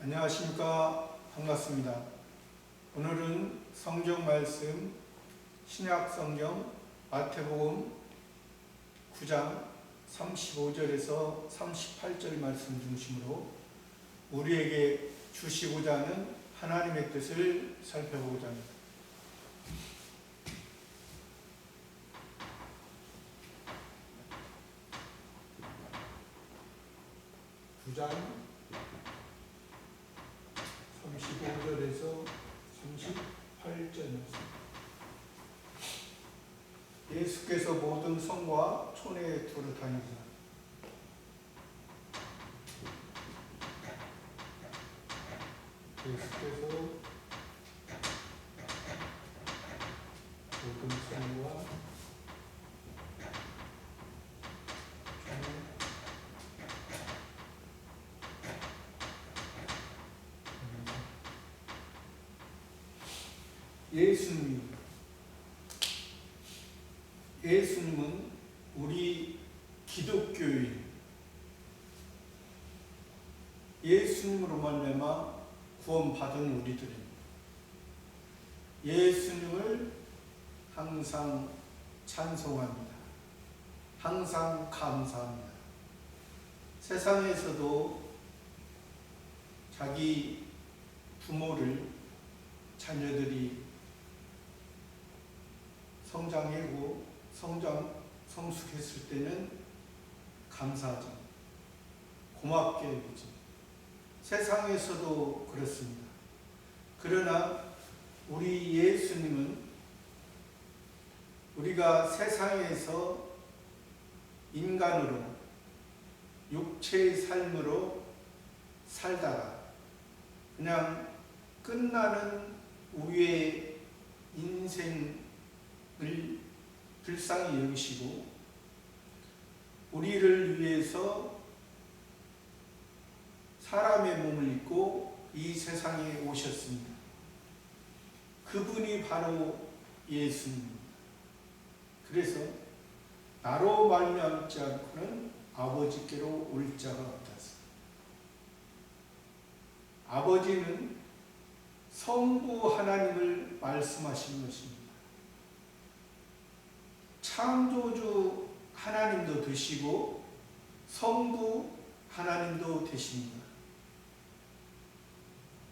안녕하십니까. 반갑습니다. 오늘은 성경 말씀 신약 성경 마태복음 9장 35절에서 38절 말씀 중심으로 우리에게 주시고자 하는 하나님의 뜻을 살펴보고자 합니다. 9장 35절에서 38절 말씀. 예수께서 모든 성과 촌에 두루 다니시라. 예수께서 모든 성과 예수님은 우리 기독교인 예수님으로 말미암아 구원받은 우리들입니다. 예수님을 항상 찬송합니다. 항상 감사합니다. 세상에서도 자기 부모를 자녀들이 성장하고 성숙했을 때는 감사하죠. 고맙게 여기죠. 세상에서도 그렇습니다. 그러나 우리 예수님은 우리가 세상에서 인간으로 육체의 삶으로 살다가 그냥 끝나는 우리의 인생을 불쌍히 여기시고 우리를 위해서 사람의 몸을 입고 이 세상에 오셨습니다. 그분이 바로 예수님입니다. 그래서 나로 말미암지 않고는 아버지께로 올 자가 없다. 아버지는 성부 하나님을 말씀하신 것입니다. 창조주 하나님도 되시고 성부 하나님도 되십니다.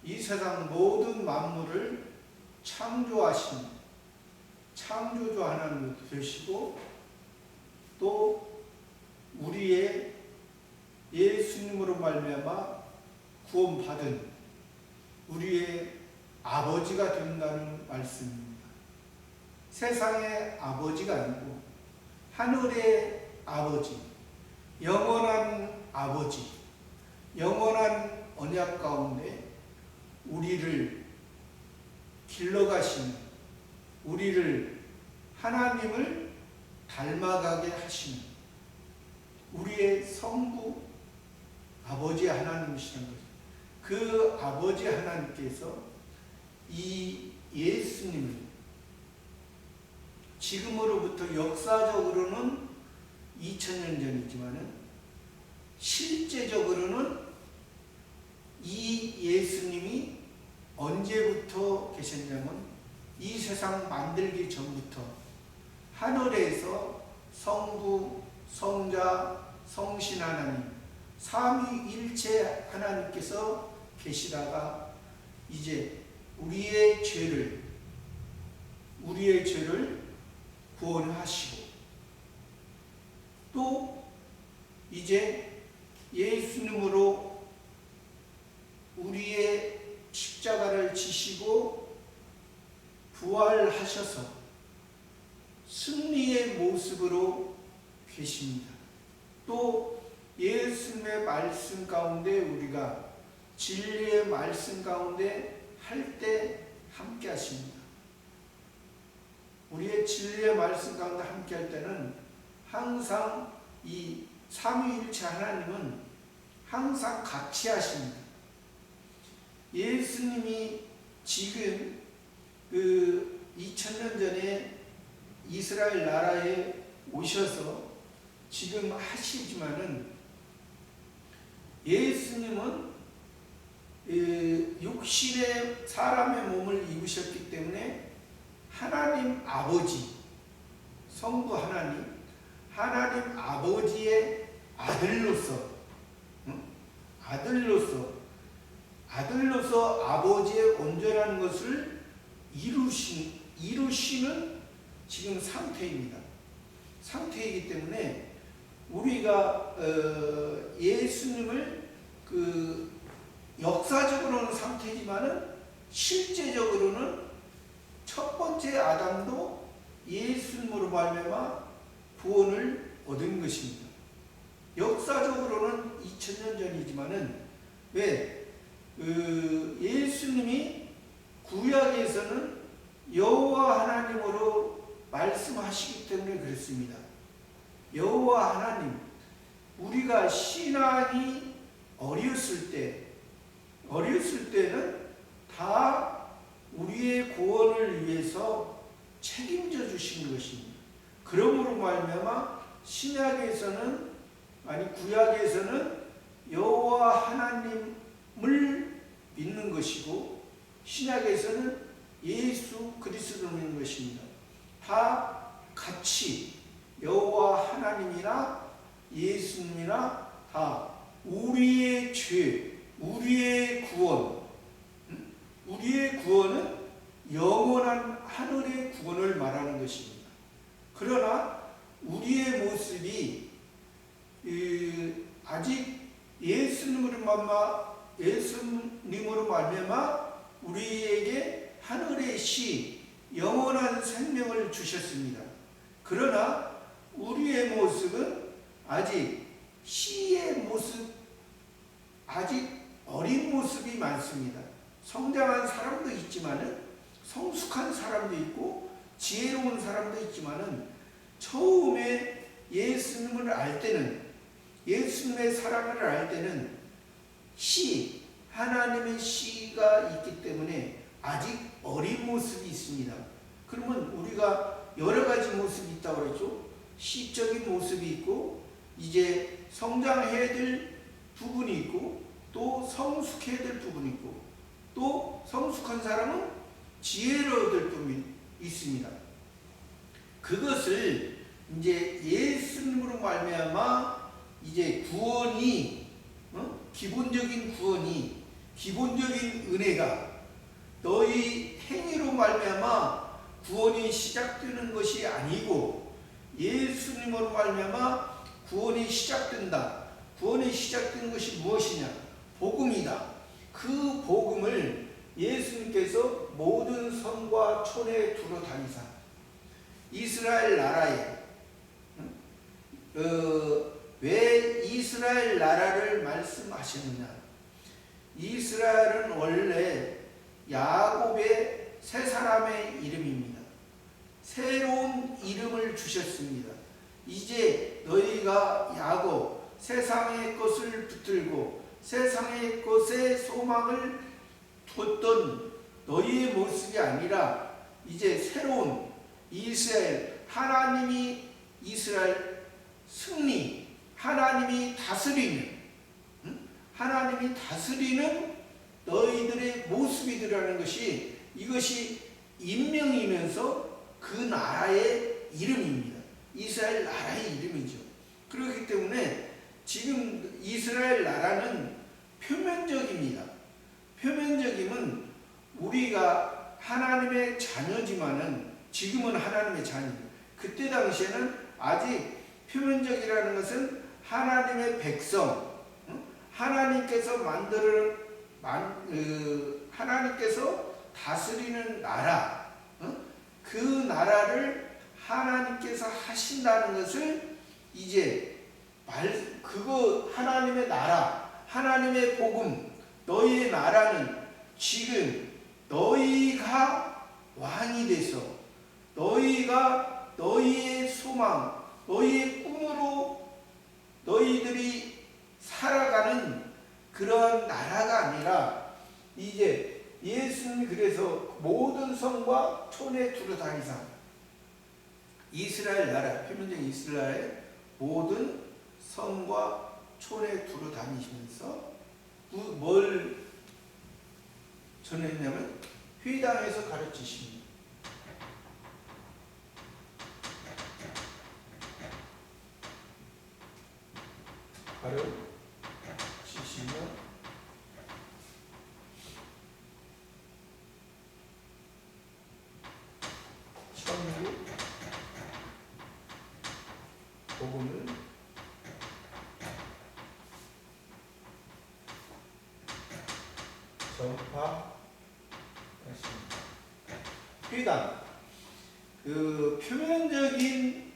이 세상 모든 만물을 창조하신 창조주 하나님도 되시고 또 우리의 예수님으로 말미암아 구원받은 우리의 아버지가 된다는 말씀입니다. 세상의 아버지가 아니고 하늘의 아버지, 영원한 아버지, 영원한 언약 가운데 우리를 길러가시는, 우리를 하나님을 닮아가게 하시는 우리의 성부 아버지 하나님이시는 거죠. 그 아버지 하나님께서 이 예수님을 지금으로부터 역사적으로는 2000년 전이지만은 실제적으로는 이 예수님이 언제부터 계셨냐면 이 세상 만들기 전부터 하늘에서 성부, 성자, 성신 하나님 삼위일체 하나님께서 계시다가 이제 우리의 죄를 구원하시고 또 이제 예수님으로 우리의 십자가를 지시고 부활하셔서 승리의 모습으로 계십니다. 또 예수님의 말씀 가운데 우리가 진리의 말씀 가운데 할 때 함께 하십니다. 우리의 진리의 말씀 가운데 함께 할 때는 항상 이 삼위일체 하나님은 항상 같이 하십니다. 예수님이 지금 2000년 전에 이스라엘 나라에 오셔서 지금 하시지만은 예수님은 육신의 사람의 몸을 입으셨기 때문에 하나님 아버지, 성부 하나님 아버지의 아들로서, 아들로서 아버지의 온전한 것을 이루시는 지금 상태이기 때문에 우리가 예수님을 역사적으로는 상태지만은 실제적으로는 첫 번째 아담도 예수님으로 말미암아 구원을 얻은 것입니다. 역사적으로는 2000년 전이지만은 왜 예수님이 구약에서는 여호와 하나님으로 말씀하시기 때문에 그렇습니다. 여호와 하나님, 우리가 신앙이 어렸을 때는 다 우리의 구원을 위해서 책임져 주시는 것입니다. 그러므로 말미암아 구약에서는 여호와 하나님을 믿는 것이고 신약에서는 예수 그리스도를 믿는 것입니다. 다 같이 여호와 하나님이나 예수님이나 다 우리의 죄, 우리의 구원은 영원한 하늘의 구원을 말하는 것입니다. 그러나 우리의 모습이 아직 예수님으로 말미암아 우리에게 하늘의 시, 영원한 생명을 주셨습니다. 그러나 우리의 모습은 아직 시의 모습, 아직 어린 모습이 많습니다. 성장한 사람도 있지만은 성숙한 사람도 있고 지혜로운 사람도 있지만은 처음에 예수님을 알 때는, 예수님의 사랑을 알 때는 하나님의 시가 있기 때문에 아직 어린 모습이 있습니다. 그러면 우리가 여러 가지 모습이 있다고 그랬죠. 시적인 모습이 있고 이제 성장해야 될 부분이 있고 또 성숙해야 될 부분이 있고 또 성숙한 사람은 지혜로 얻을 부분이 있습니다. 그것을 이제 예수님으로 말미암아 이제 구원이 기본적인 은혜가 너희 행위로 말미암아 구원이 시작되는 것이 아니고 예수님으로 말미암아 구원이 시작된다. 구원이 시작된 것이 무엇이냐? 복음이다. 그 복음을 예수님께서 모든 성과 촌에 두루 다니사 이스라엘 나라에 왜 이스라엘 나라를 말씀하셨느냐? 이스라엘은 원래 야곱의 세 사람의 이름입니다. 새로운 이름을 주셨습니다. 이제 너희가 야곱, 세상의 것을 붙들고 세상의 것에 소망을 뒀던 너희의 모습이 아니라 이제 새로운 이스라엘, 하나님이 이스라엘 승리, 하나님이 다스리는 너희들의 모습이라는 것이 이것이 인명이면서 그 나라의 이름입니다. 이스라엘 나라의 이름이죠. 그렇기 때문에 지금 이스라엘 나라는 표면적입니다. 표면적이면 우리가 하나님의 자녀지만은 지금은 하나님의 자녀입니다. 그때 당시에는 아직 표면적이라는 것은 하나님의 백성, 하나님께서 하나님께서 다스리는 나라, 그 나라를 하나님께서 하신다는 것을 이제 하나님의 나라, 하나님의 복음, 너희의 나라는 지금 너희가 왕이 돼서 너희가 너희의 소망, 너희의 꿈으로 너희들이 살아가는 그러한 나라가 아니라 이제 예수님이 그래서 모든 성과 촌에 두루 다니사 이스라엘 나라, 표면적인 이스라엘 모든 성과 촌에 두루 다니시면서 전했냐면 회당에서 가르치십니다. 가르치시며 천국 복음을 전파하십니다. 회당, 그 표면적인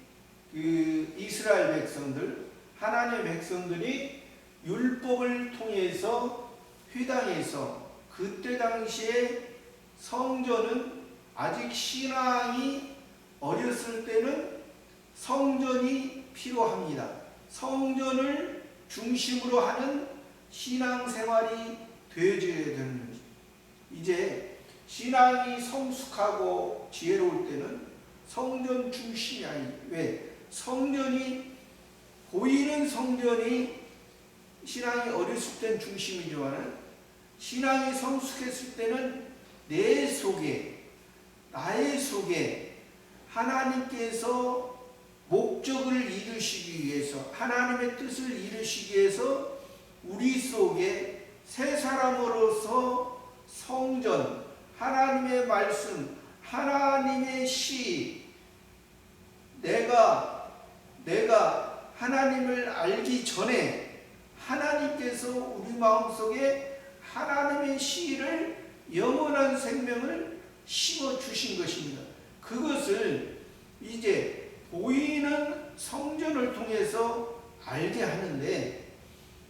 그 이스라엘 백성들, 하나님의 백성들이 율법을 통해서 회당에서, 그때 당시에 성전은 아직 신앙이 어렸을 때는 성전이 필요합니다. 성전을 중심으로 하는 신앙생활이 되어져야 되는 거죠. 이제 신앙이 성숙하고 지혜로울 때는 성전 중심이 아니, 왜? 성전이, 보이는 성전이 신앙이 어렸을 땐 중심이지만 신앙이 성숙했을 때는 내 속에, 나의 속에 하나님께서 목적을 이루시기 위해서, 하나님의 뜻을 이루시기 위해서 우리 속에 새 사람으로서 성전, 하나님의 말씀, 하나님의 시, 내가 하나님을 알기 전에 하나님께서 우리 마음속에 하나님의 시를, 영원한 생명을 심어주신 것입니다. 그것을 이제 보이는 성전을 통해서 알게 하는데,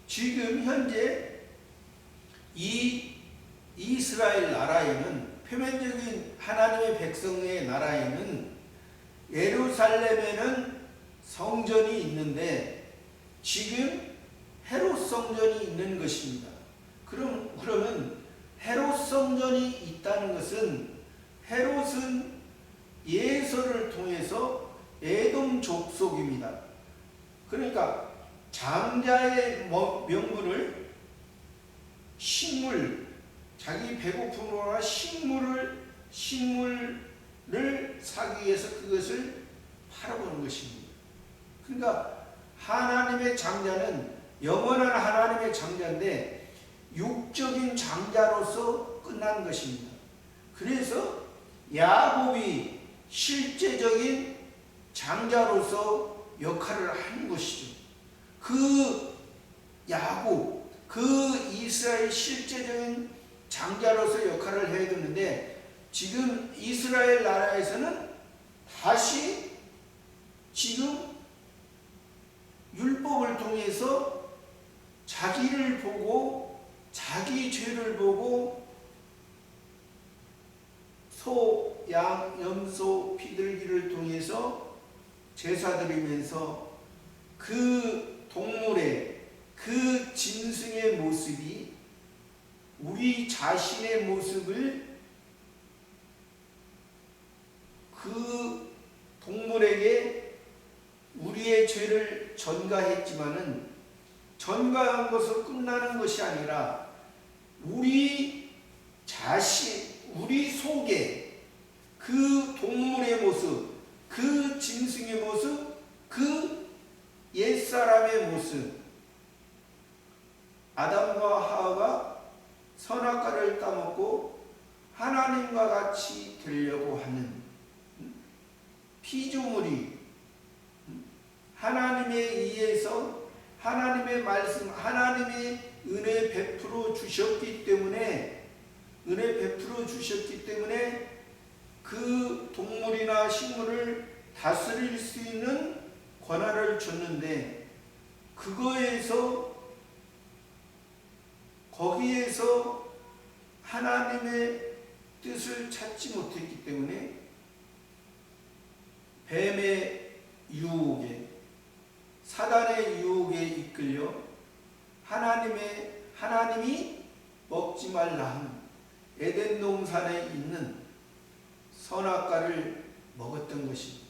지금 현재 이 이스라엘 나라에는, 표면적인 하나님의 백성의 나라에는 예루살렘에는 성전이 있는데 지금 헤롯 성전이 있는 것입니다. 그러면 헤롯 성전이 있다는 것은, 헤롯은 예서를 통해서 에돔 족속입니다. 그러니까 장자의 명분을, 식물, 자기 배고픔으로나 식물을 사기 위해서 그것을 팔아보는 것입니다. 그러니까 하나님의 장자는 영원한 하나님의 장자인데 육적인 장자로서 끝난 것입니다. 그래서 야곱이 실제적인 장자로서 역할을 하는 것이죠. 그 야곱, 그 이스라엘 실제적인 장자로서 역할을 해야 되는데, 지금 이스라엘 나라에서는 다시 지금 율법을 통해서 자기를 보고, 자기 죄를 보고 소, 양, 염소, 비둘기를 통해서 제사드리면서 그 동물의, 그 짐승의 모습이 우리 자신의 모습을 그 동물에게 우리의 죄를 전가했지만은, 전가한 것으로 끝나는 것이 아니라 우리 자신, 우리 속에 그 동물의 모습, 그 짐승의 모습, 그 옛사람의 모습, 아담과 하와가 선악과를 따먹고 하나님과 같이 되려고 하는 피조물이 하나님에 의해서, 하나님의 말씀, 하나님의 은혜 베풀어 주셨기 때문에, 그 동물이나 식물을 다스릴 수 있는 권한을 줬는데, 거기에서 하나님의 뜻을 찾지 못했기 때문에 뱀의 유혹에, 사단의 유혹에 이끌려 하나님이 먹지 말라 하는 에덴 동산에 있는 선악과를 먹었던 것입니다.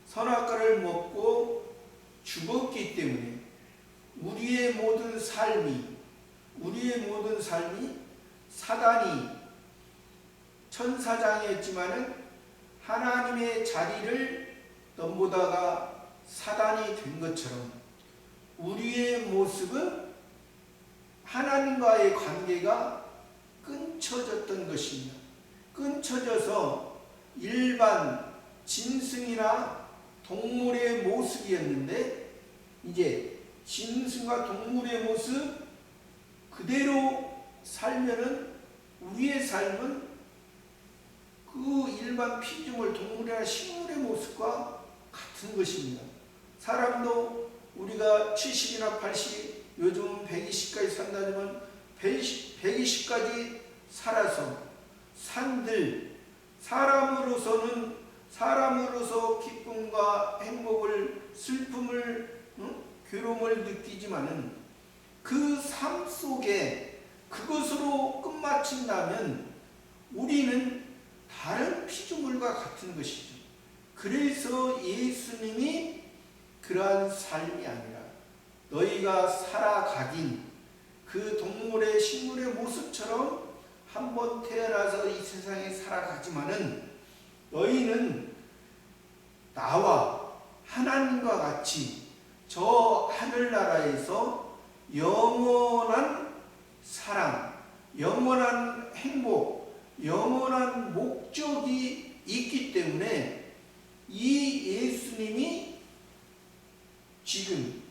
선악과를 먹고 죽었기 때문에 우리의 모든 삶이 사단이 천사장이었지만은 하나님의 자리를 넘보다가 사단이 된 것처럼 우리의 모습은 하나님과의 관계가 끊쳐졌던 것입니다. 끊쳐져서 일반 짐승이나 동물의 모습이었는데 이제 짐승과 동물의 모습 그대로 살면은 우리의 삶은 그 일반 피조물 동물이나 식물의 모습과 같은 것입니다. 사람도 우리가 70이나 80, 요즘은 120까지 산다면 120까지 살아서 산들 사람으로서 기쁨과 행복을 슬픔을 괴로움을 느끼지만은 그 삶 속에 그것으로 끝마친다면 우리는 다른 피조물과 같은 것이죠. 그래서 예수님이 그러한 삶이 아니라 너희가 살아가긴 그 동물의 식물의 모습처럼 한번 태어나서 이 세상에 살아가지만은 너희는 나와 하나님과 같이 저 하늘나라에서 영원한 사랑, 영원한 행복, 영원한 목적이 있기 때문에 이 예수님이 지금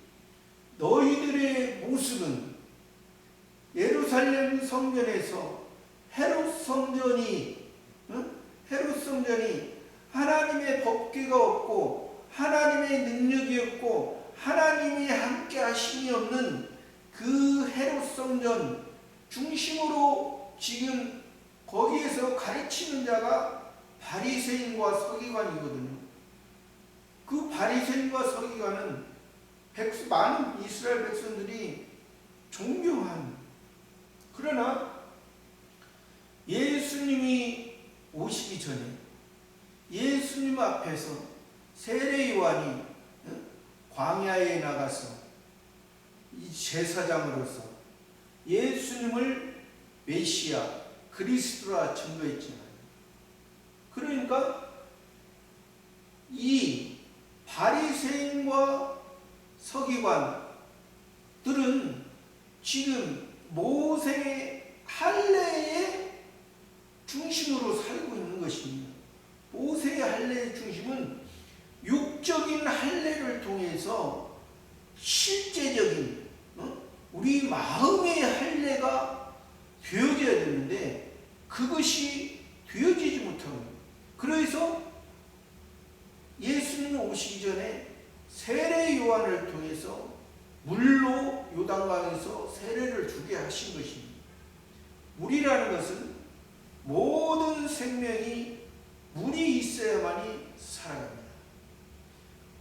너희들의 모습은 예루살렘 성전에서 헤롯 성전이 하나님의 법궤가 없고 하나님의 능력이 없고 하나님이 함께 하심이 없는 그 헤롯 성전 중심으로 지금 거기에서 가르치는 자가 바리새인과 서기관이거든요. 그 바리새인과 서기관은 많은 이스라엘 백성들이 존경한, 그러나 예수님이 오시기 전에 예수님 앞에서 세례 요한이 광야에 나가서 이 제사장으로서 예수님을 메시아 그리스도라 증거했잖아요. 그러니까 이 바리새인과 서기관들은 지금 모세의 할례의 중심으로 살고 있는 것입니다. 모세의 할례의 중심은 육적인 할례를 통해서 실제적인 우리 마음의 할례가 되어져야 되는데 그것이 되어지지 못하고, 그래서 예수님이 오시기 전에 세례 요한을 통해서 물로 요단강에서 세례를 주게 하신 것입니다. 물이라는 것은 모든 생명이 물이 있어야만이 살아갑니다.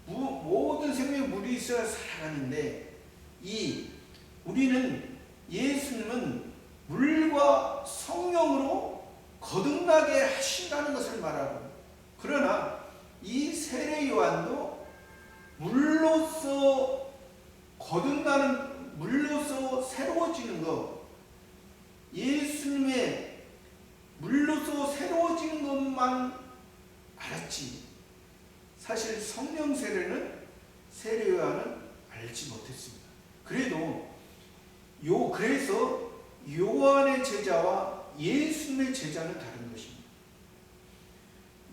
모든 생명이 물이 있어야 살아가는데 우리는 예수님은 물과 성령으로 거듭나게 하신다는 것을 말하고, 그러나 이 세례 요한도 물로서 거듭나는, 물로서 새로워지는 것, 예수님의 물로서 새로워지는 것만 알았지 사실 성령 세례는 세례 요한은 알지 못했습니다. 그래서 요한의 제자와 예수님의 제자는 다른 것입니다.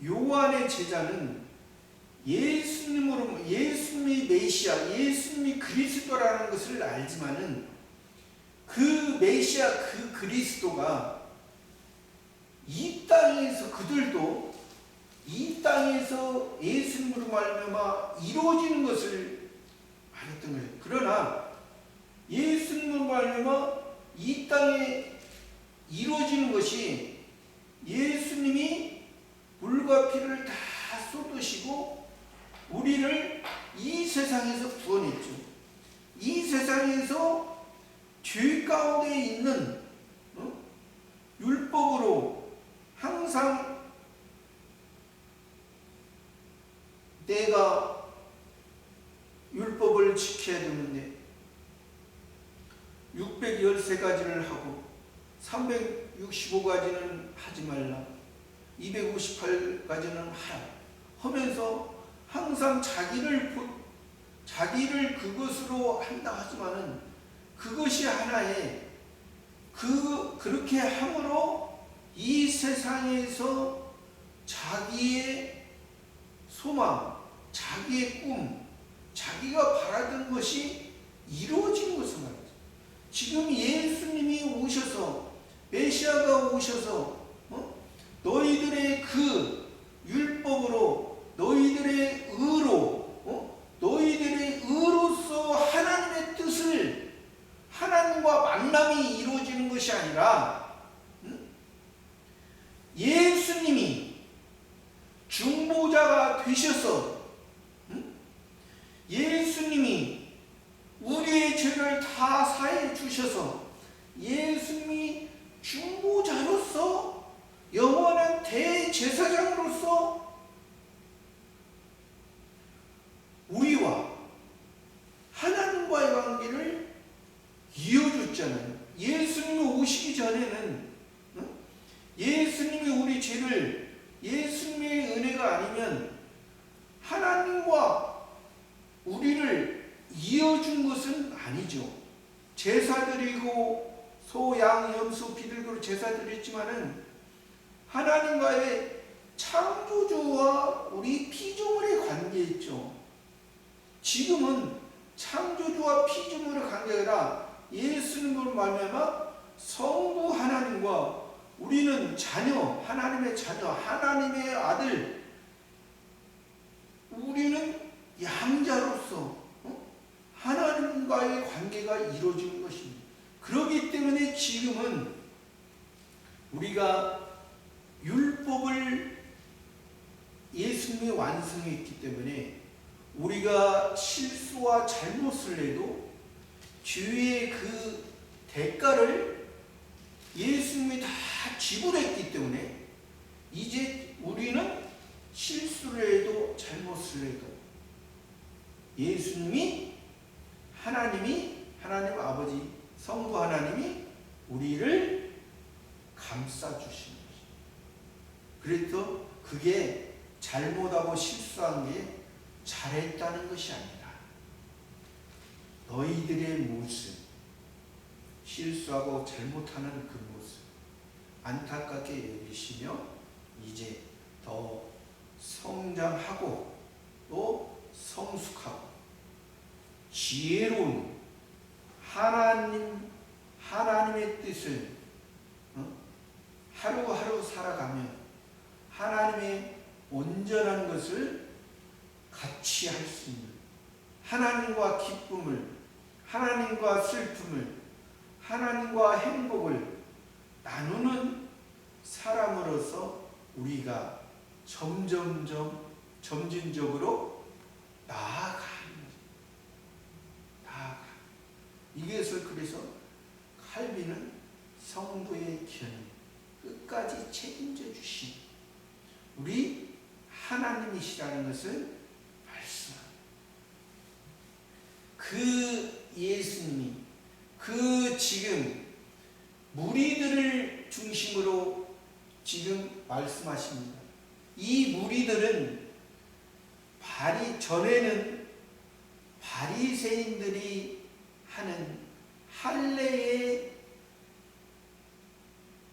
요한의 제자는 예수님이 메시아, 예수님이 그리스도라는 것을 알지만은 그 메시아, 그 그리스도가 이 땅에서, 그들도 이 땅에서 예수님으로 말미암아 이루어지는 것을 알았던 거예요. 그러나 예수님으로 말미암아 이 땅에 이루어지는 것이 예수님이 물과 피를 다 쏟으시고 우리를 이 세상에서 구원했죠. 이 세상에서 죄 가운데 있는 율법으로 항상 내가 율법을 지켜야 되는데 613가지를 하고 365가지는 하지 말라. 258가지는 하라 하면서 항상 자기를 그것으로 한다 하지만은 그것이 하나의 그렇게 함으로 이 세상에서 자기의 소망, 자기의 꿈, 자기가 바라던 것이 이루어진 것을 말이죠. 지금 예수님이 오셔서 메시아가 오셔서 너희들의 그 율법으로 너희들의 너희들의 의로서 하나님의 뜻을 하나님과 만남이 이루어지는 것이 아니라 예수님이 중보자가 되셔서 예수님이 우리의 죄를 다 사해 주셔서 예수님이 중보자로서 영원한 대제사장으로서 우리와 하나님과의 관계를 이어줬잖아요. 예수님이 오시기 전에는 예수님이 우리 죄를 예수님의 은혜가 아니면 하나님과 우리를 이어준 것은 아니죠. 제사드리고 소, 양, 염소, 비둘기로 제사드렸지만은 하나님과의 창조주와 우리 피조물의 관계였죠. 지금은 창조주와 피조물의 관계가 예수님으로 말미암아 성부 하나님과 우리는 자녀, 하나님의 자녀, 하나님의 아들, 우리는 양자로서 하나님과의 관계가 이루어지는 것입니다. 그렇기 때문에 지금은 우리가 율법을 예수님이 완성했기 때문에 우리가 실수와 잘못을 해도 죄의 그 대가를 예수님이 다 지불했기 때문에 이제 우리는 실수를 해도 잘못을 해도 예수님이 하나님 아버지 성부 하나님이 우리를 감싸주신 것입니다. 그래서 그게 잘못하고 실수한 게 잘했다는 것이 아니라 너희들의 모습, 실수하고 잘못하는 그 모습 안타깝게 여기시며 이제 더 성장하고 또 성숙하고 지혜로운 하나님의 뜻을 하루하루 살아가며 하나님의 온전한 것을 같이 할 수 있는 하나님과 기쁨을, 하나님과 슬픔을, 하나님과 행복을 나누는 사람으로서 우리가 점진적으로 나아가는 이것을 그래서 칼빈은 성도의 견인 끝까지 책임져 주신 우리 하나님이시라는 것을 말씀합니다. 그 예수님이 지금 무리들을 중심으로 지금 말씀하십니다. 이 무리들은 전에는 바리새인들이 하는 할례의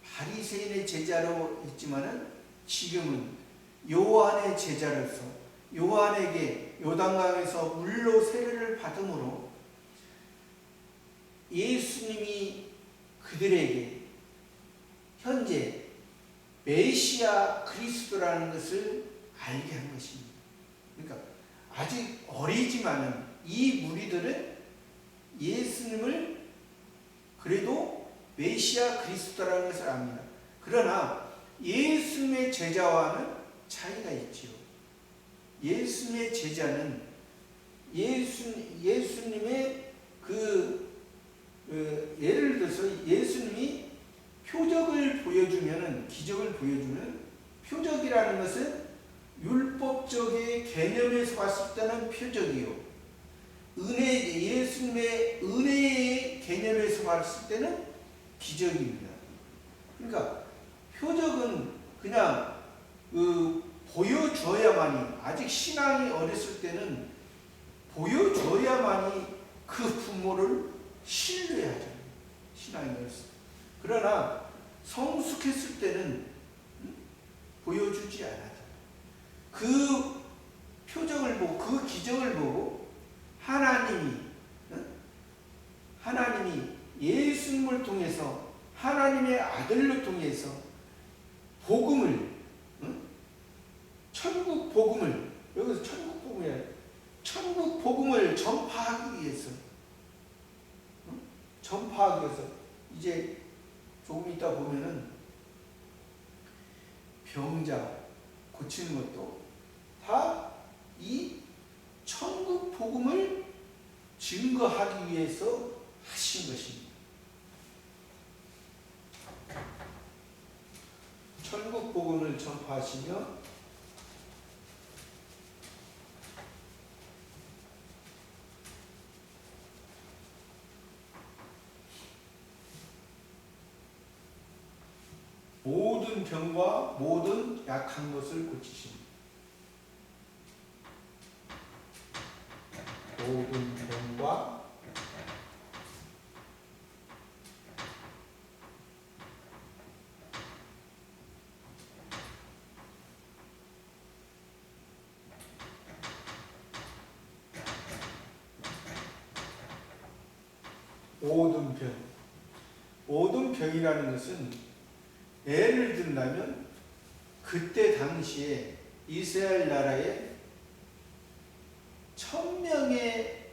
바리새인의 제자로 있지만은 지금은 요한의 제자로서 요한에게 요단강에서 물로 세례를 받음으로 예수님이 그들에게 현재 메시아 그리스도라는 것을 알게 한 것입니다. 그러니까 아직 어리지만은 이 무리들은 예수님을 그래도 메시아 그리스도라는 것을 압니다. 그러나 예수님의 제자와는 차이가 있지요. 예수님의 제자는 예수님의 예를 들어서 예수님이 표적을 보여주면은 기적을 보여주는 표적이라는 것은 율법적의 개념에서 봤을 때는 표적이요. 예수님의 은혜의 개념에서 봤을 때는 기적입니다. 그러니까 표적은 그냥 보여줘야만이, 아직 신앙이 어렸을 때는 보여줘야만이 그 부모를 신뢰하죠. 신앙이 어렸을 때. 그러나 성숙했을 때는 보여주지 않아요. 그 표정을 보고, 그 기적을 보고 하나님이 예수님을 통해서, 하나님의 아들로 통해서 복음을, 천국 복음을, 여기서 천국 복음이야, 천국 복음을 전파하기 위해서, 전파하기 위해서, 이제 조금 있다 보면은 병자 고치는 것도 다 이 천국 복음을 증거하기 위해서 하신 것입니다. 천국 복음을 전파하시며 모든 병과 모든 약한 것을 고치십니다. 모든 병과 모든 병. 모든 병이라는 것은 예를 든다면 그때 당시에 이스라엘 나라에 1000명의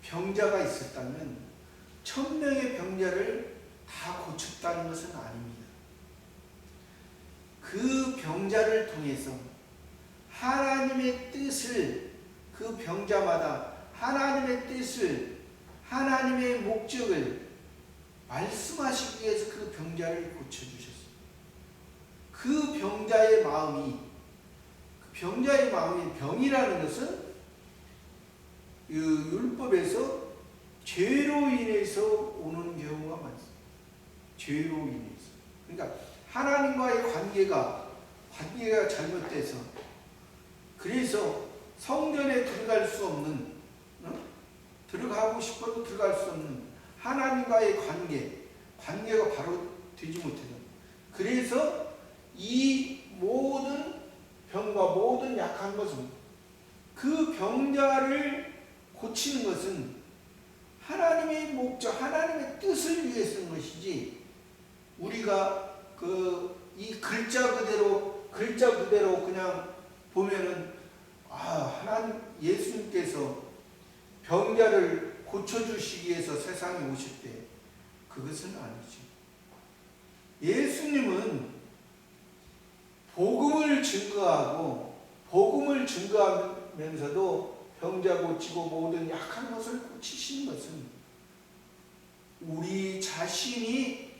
병자가 있었다면 1000명의 병자를 다 고쳤다는 것은 아닙니다. 그 병자를 통해서 하나님의 뜻을, 그 병자마다 하나님의 뜻을, 하나님의 목적을 말씀하시기 위해서 그 병자를 고쳐주셨어요. 그 병자의 마음이, 병이라는 것은 율법에서 죄로 인해서 오는 경우가 많습니다. 죄로 인해서. 그러니까 하나님과의 관계가 잘못돼서, 그래서 성전에 들어갈 수 없는, 들어가고 싶어도 들어갈 수 없는 하나님과의 관계가 바로 되지 못해요. 그래서 이 모든 병과 모든 약한 것은, 그 병자를 고치는 것은 하나님의 목적, 하나님의 뜻을 위해서인 것이지, 우리가 이 글자 그대로 그냥 보면은, 하나님, 예수님께서 병자를 고쳐주시기 위해서 세상에 오실 때, 그것은 아니죠. 예수님은 복음을 증거하면서도 병자 고치고 모든 약한 것을 고치시는 것은 우리 자신이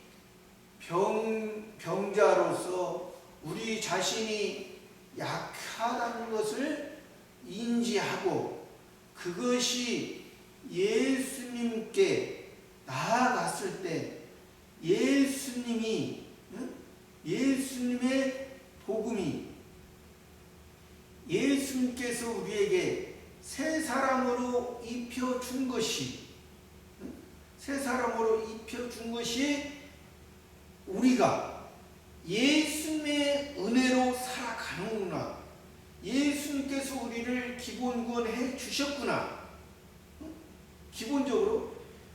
병자로서 우리 자신이 약하다는 것을 인지하고, 그것이 예수님께 나아갔을 때 예수님의 복음이, 예수님께서 우리에게 새 사람으로 입혀준 것이, 우리가 예수님의 은혜로 살아가는구나, 예수님께서 우리를 기본구원해 주셨구나,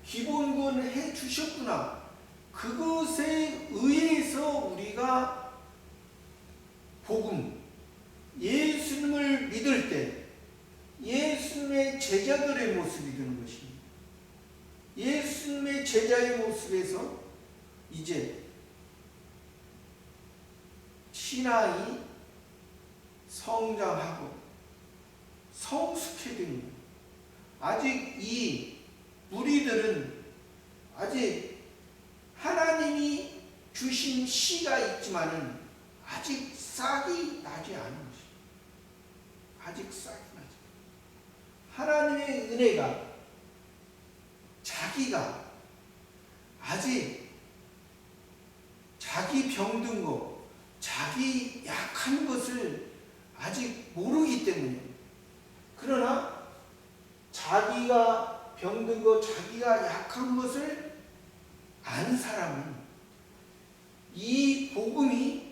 기본구원해 주셨구나, 그것에 의해서 우리가 예수님을 믿을 때 예수님의 제자들의 모습이 되는 것입니다. 예수님의 제자의 모습에서 이제 신앙이 성장하고 성숙해 됩니다. 아직 이 무리들은 아직 하나님이 주신 씨가 있지만은 아직 싹이 나지 않은 것입니다. 아직 싹이 나지. 하나님의 은혜가, 자기가 아직 자기 병든 거, 자기 약한 것을 아직 모르기 때문에. 그러나 자기가 병든 것, 자기가 약한 것을 안 사람은 이 복음이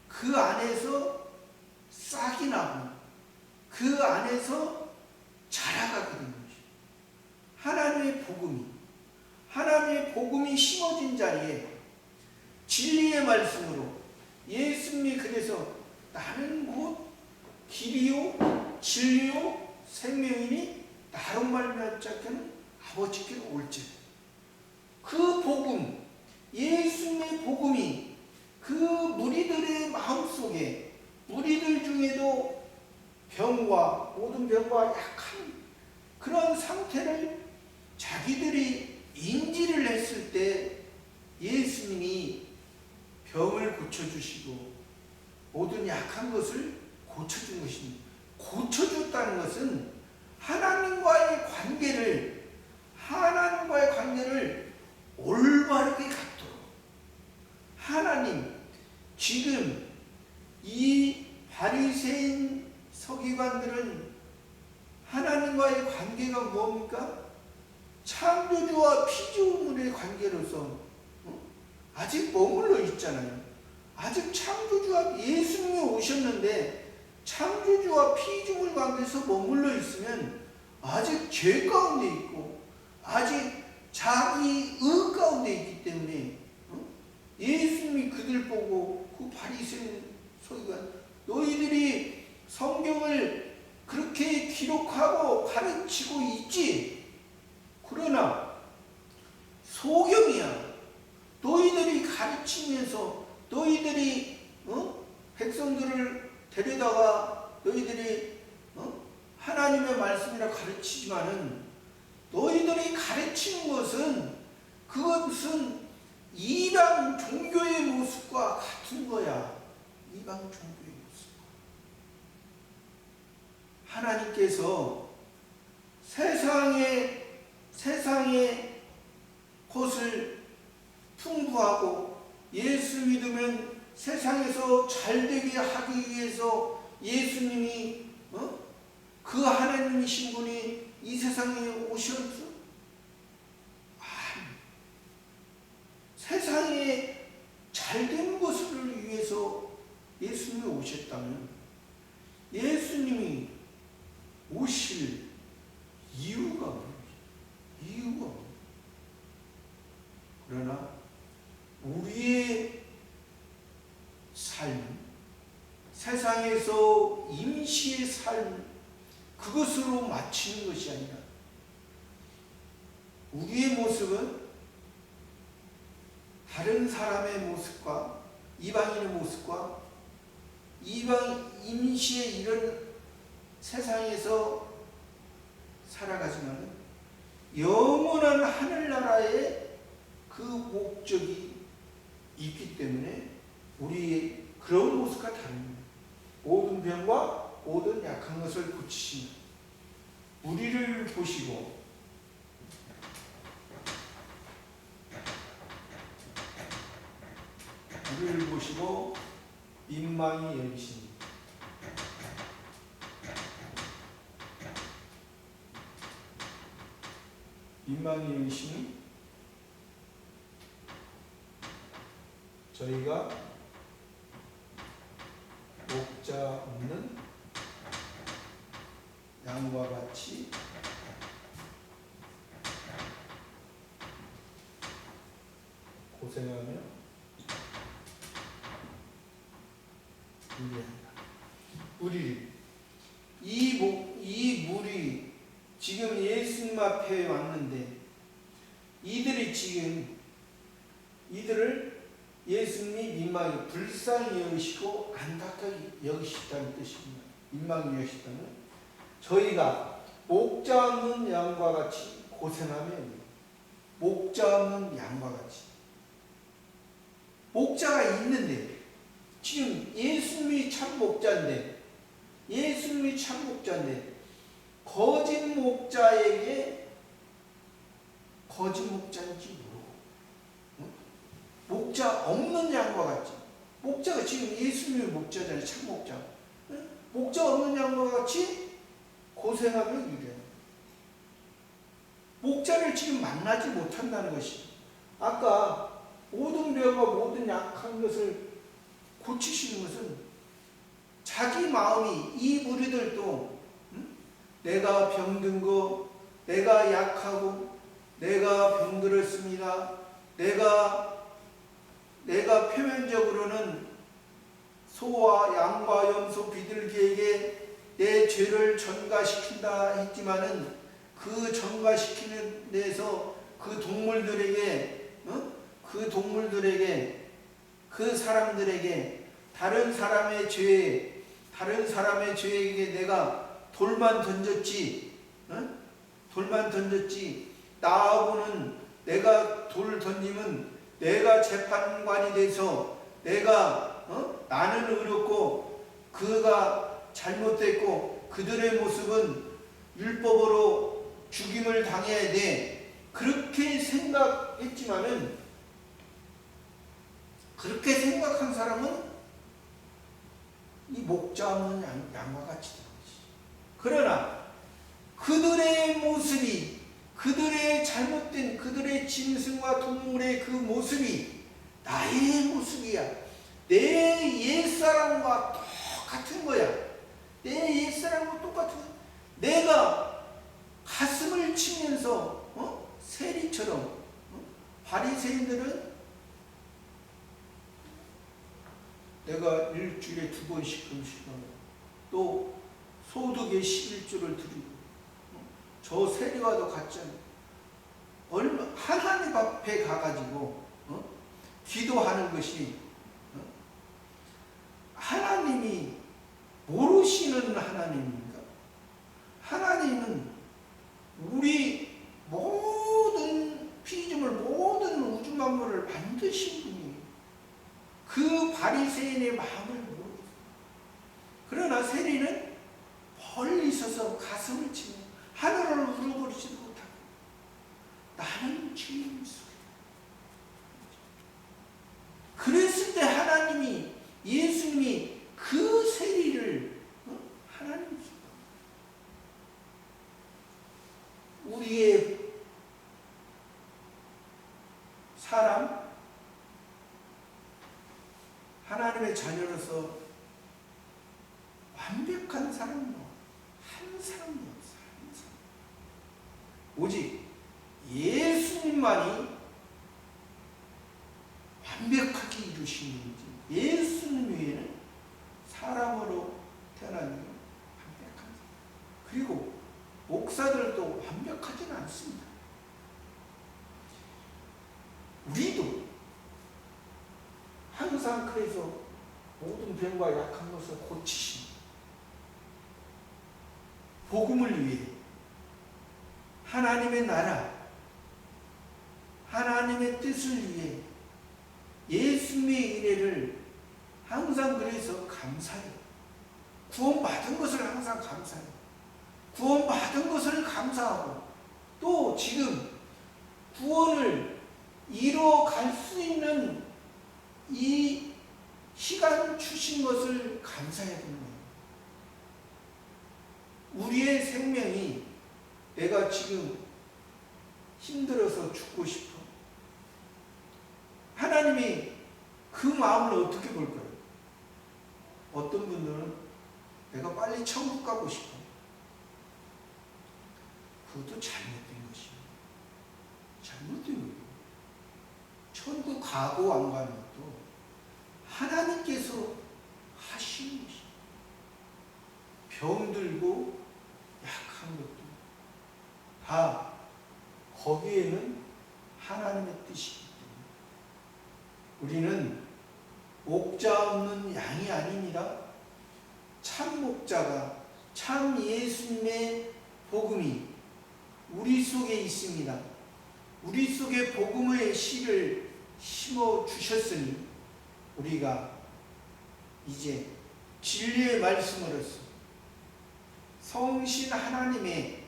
그 안에서 싹이 나고 그 안에서 자라가거든요. 하나님의 복음이 심어진 자리에 진리의 말씀으로 예수님이 그래서 나는 곧 길이요 진리요 생명이니 나로 말미암지 않고는 아버지께로 올지. 그 복음, 예수님의 복음이 그 무리들의 마음속에, 무리들 중에도 병과 모든 병과 약한 그런 상태를 자기들이 인지를 했을 때 예수님이 병을 고쳐주시고 모든 약한 것을 고쳐준 것입니다. 고쳐줬다는 것은 하나님과의 관계를 올바르게 갖도록, 하나님, 지금 이 바리새인 서기관들은 하나님과의 관계가 뭡니까? 창조주와 피조물의 관계로서 아직 머물러 있잖아요. 아직 창조주와 예수님이 오셨는데 창조주와 피조물 관계에서 머물러 있으면 아직 죄 가운데 있고 아직 자기 의 가운데 있기 때문에 예수님이 그들 보고 그 바리새인 서기관, 너희들이 성경을 그렇게 기록하고 가르치고 있지, 그러나 소경이야. 너희들이 가르치면서 너희들이 백성들을 데려다가 너희들이 하나님의 말씀이라 가르치지만은 너희들이 가르치는 것은 그것은 이방 종교의 모습과 같은 거야. 이방 종교의 모습. 하나님께서 세상의 것을 풍부하고 예수 믿으면 세상에서 잘되게 하기 위해서 예수님이 그 하나님이신 분이 이 세상에 오셨죠. 세상에 잘된 것을 위해서 예수님이 오셨다면 예수님이 오실 이유가 없습니다. 그러나 우리의 삶, 세상에서 임시의 삶, 그것으로 마치는 것이 아니라 우리의 모습은 다른 사람의 모습과 이방인의 모습과 임시의 이런 세상에서 살아가지만 영원한 하늘나라의 그 목적이 있기 때문에 우리의 그런 모습과 다릅니다. 모든 병과 모든 약한 것을 고치십니다. 우리를 보시고 민망히 여기십니다. 민망히 여기시니 저희가 목자 없는 양과 같이 고생하며 우리 이 물이 지금 예수님 앞에 왔는데 이들을 예수님이 민망히 불쌍히 여기시고 안타깝게 여기시다는 뜻입니다. 민망히 여기시다는 저희가 목자 없는 양과 같이 고생하며 목자 없는 양과 같이 목자가 있는데 지금 예수님이 참 목자인데 거짓 목자에게 거짓 목자인지 모르고 목자 없는 양과 같이, 목자가 지금 예수님이 목자잖아요. 참 목자. 목자 없는 양과 같이 고생하며 유래. 목자를 지금 만나지 못한다는 것이, 아까 모든 병과 모든 약한 것을 고치시는 것은 자기 마음이, 이 무리들도 내가 병든 거, 내가 약하고 내가 병들었습니다. 내가 표면적으로는 소와 양과 염소 비둘기에게 내 죄를 전가시킨다 했지만은 그 전가시키는 데서 그 동물들에게, 그 사람들에게 다른 사람의 죄에게 내가 돌만 던졌지, 나하고는 내가 돌 던지면 내가 재판관이 돼서 나는 의롭고 그가 잘못됐고 그들의 모습은 율법으로 죽임을 당해야 돼. 그렇게 생각했지만은, 그렇게 생각한 사람은 이 목자 없는 양과 같이 되는 것이. 그러나 그들의 모습이, 그들의 잘못된 그들의 짐승과 동물의 그 모습이 나의 모습이야. 내 옛사람과 똑같은 거야. 내 옛사람과 똑같은 거야. 내가 가슴을 치면서 세리처럼, 바리새인들은 내가 일주일에 2번씩 금식하고 또 소득의 11조를 드리고, 저 세리와도 같잖아요. 하나님 앞에 가가지고 기도하는 것이, 하나님이 모르시는 하나님입니까? 하나님은 우리 모든 피조물, 모든 우주 만물을 만드신 분이에요. 그 바리새인의 마음을 모르겠어요. 그러나 세리는 멀리 서서 가슴을 치며 하늘을 울어버리지도 못하고 나는 주님 속에. 그랬을 때 하나님이, 예수님이 그 세리를 하나님 속에, 우리의 사람, 하나님의 자녀로서 완벽한 사람도 한 사람도 없어요. 한 사람. 오직 예수님만이 완벽하게 이루신 분이지, 예수님 외에는 사람으로 태어난 이는 완벽한 사람. 그리고 목사들도 완벽하지는 않습니다. 우리도 항상 그래서 모든 병과 약한 것을 고치신, 복음을 위해, 하나님의 나라, 하나님의 뜻을 위해 예수님의 은혜를 항상 그래서 감사해요. 구원받은 것을 항상 감사해요. 구원받은 것을 감사하고, 또 지금 구원을 이루어갈 수 있는 이 시간 주신 것을 감사해야 되는 거예요. 우리의 생명이, 내가 지금 힘들어서 죽고 싶어. 하나님이 그 마음을 어떻게 볼까요? 어떤 분들은 내가 빨리 천국 가고 싶어. 그것도 잘못된 것이에요. 잘못된 거예요. 천국 가고 안 가는 것도 하나님께서 하시는 것이에요. 병들고 약한 것도 다 거기에는 하나님의 뜻이기 때문에 우리는 목자 없는 양이 아닙니다. 참 목자가, 참 예수님의 복음이 우리 속에 있습니다. 우리 속에 복음의 씨를 심어 주셨으니 우리가 이제 진리의 말씀으로서 성신 하나님이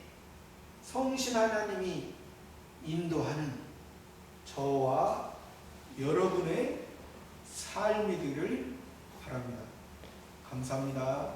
인도하는 저와 여러분의 삶이 되기를 바랍니다. 감사합니다.